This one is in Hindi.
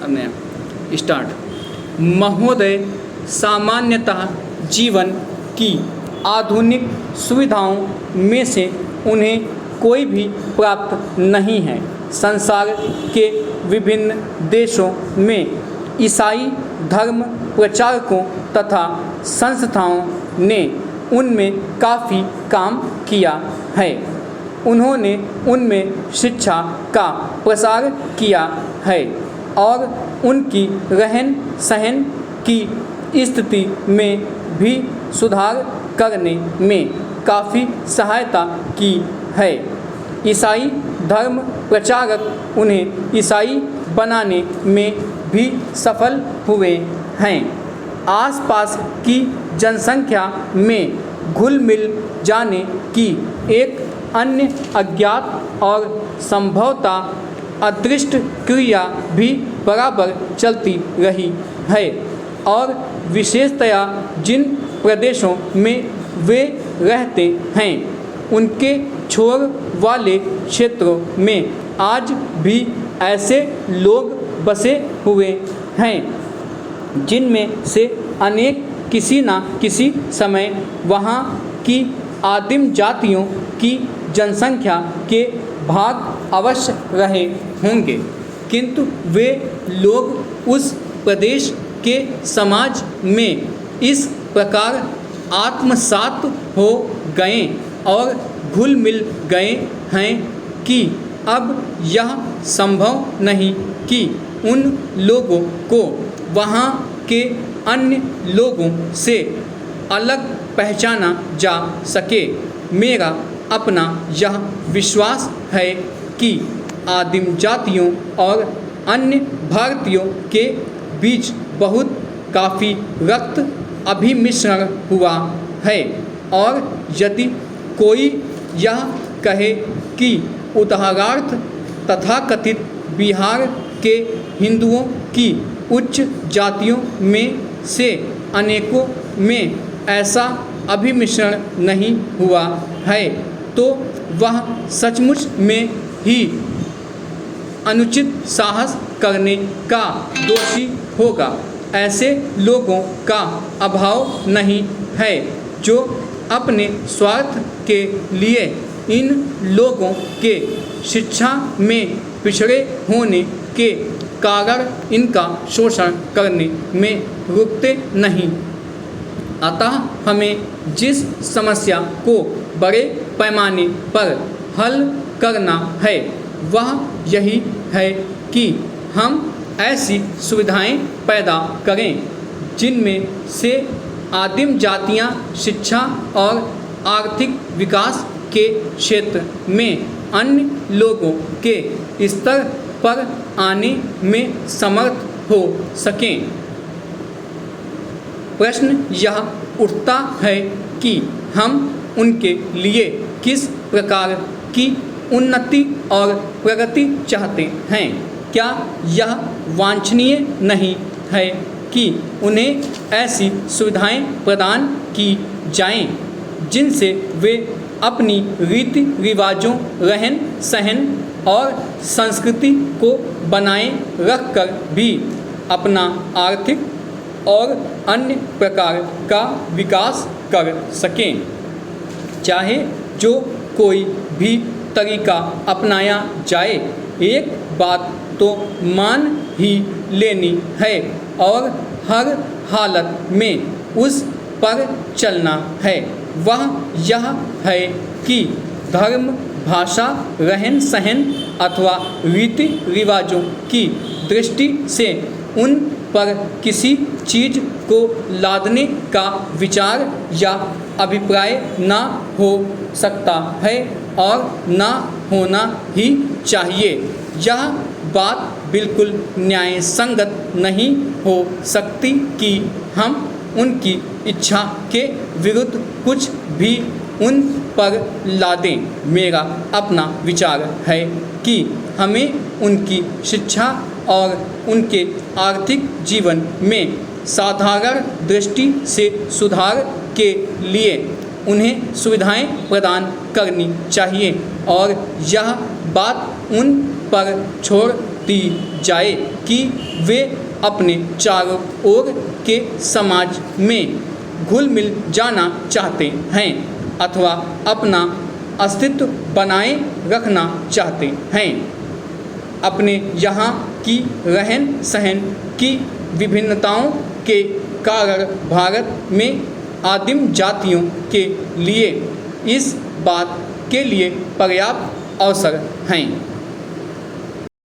करने हैं। स्टार्ट। महोदय, सामान्यतः जीवन की आधुनिक सुविधाओं में से उन्हें कोई भी प्राप्त नहीं है। संसार के विभिन्न देशों में ईसाई धर्म प्रचारकों तथा संस्थाओं ने उनमें काफ़ी काम किया है। उन्होंने उनमें शिक्षा का प्रसार किया है और उनकी रहन सहन की स्थिति में भी सुधार करने में काफ़ी सहायता की है। ईसाई धर्म प्रचारक उन्हें ईसाई बनाने में भी सफल हुए हैं। आसपास की जनसंख्या में घुल मिल जाने की एक अन्य अज्ञात और संभवतः अदृष्ट क्रिया भी बराबर चलती रही है और विशेषतया जिन प्रदेशों में वे रहते हैं उनके छोर वाले क्षेत्रों में आज भी ऐसे लोग बसे हुए हैं जिनमें से अनेक किसी न किसी समय वहाँ की आदिम जातियों की जनसंख्या के भाग अवश्य रहे होंगे, किंतु वे लोग उस प्रदेश के समाज में इस प्रकार आत्मसात हो गए और घुल मिल गए हैं कि अब यह संभव नहीं कि उन लोगों को वहाँ के अन्य लोगों से अलग पहचाना जा सके। मेरा अपना यह विश्वास है कि आदिम जातियों और अन्य भारतीयों के बीच बहुत काफ़ी रक्त अभिमिश्रण हुआ है और यदि कोई यह कहे कि उदाहरणार्थ तथाकथित बिहार के हिंदुओं की उच्च जातियों में से अनेकों में ऐसा अभिमिश्रण नहीं हुआ है तो वह सचमुच में ही अनुचित साहस करने का दोषी होगा। ऐसे लोगों का अभाव नहीं है जो अपने स्वार्थ के लिए इन लोगों के शिक्षा में पिछड़े होने के कारण इनका शोषण करने में रुकते नहीं। अतः हमें जिस समस्या को बड़े पैमाने पर हल करना है वह यही है कि हम ऐसी सुविधाएं पैदा करें जिनमें से आदिम जातियां शिक्षा और आर्थिक विकास के क्षेत्र में अन्य लोगों के स्तर पर आने में समर्थ हो सकें। प्रश्न यह उठता है कि हम उनके लिए किस प्रकार की उन्नति और प्रगति चाहते हैं। क्या यह वांछनीय नहीं है कि उन्हें ऐसी सुविधाएं प्रदान की जाएं जिनसे वे अपनी रीति रिवाजों, रहन सहन और संस्कृति को बनाए रखकर भी अपना आर्थिक और अन्य प्रकार का विकास कर सकें। चाहे जो कोई भी तरीका अपनाया जाए, एक बात तो मान ही लेनी है और हर हालत में उस पर चलना है। वह यह है कि धर्म, भाषा, रहन सहन अथवा रीति रिवाजों की दृष्टि से उन पर किसी चीज़ को लादने का विचार या अभिप्राय न हो सकता है और न होना ही चाहिए। यह बात बिल्कुल न्याय संगत नहीं हो सकती कि हम उनकी इच्छा के विरुद्ध कुछ भी उन पर लादें। मेरा अपना विचार है कि हमें उनकी शिक्षा और उनके आर्थिक जीवन में साधारण दृष्टि से सुधार के लिए उन्हें सुविधाएं प्रदान करनी चाहिए और यह बात उन पर छोड़ दी जाए कि वे अपने चारों ओर के समाज में घुल मिल जाना चाहते हैं अथवा अपना अस्तित्व बनाए रखना चाहते हैं। अपने यहाँ की रहन सहन की विभिन्नताओं के कारण भारत में आदिम जातियों के लिए इस बात के लिए पर्याप्त अवसर हैं।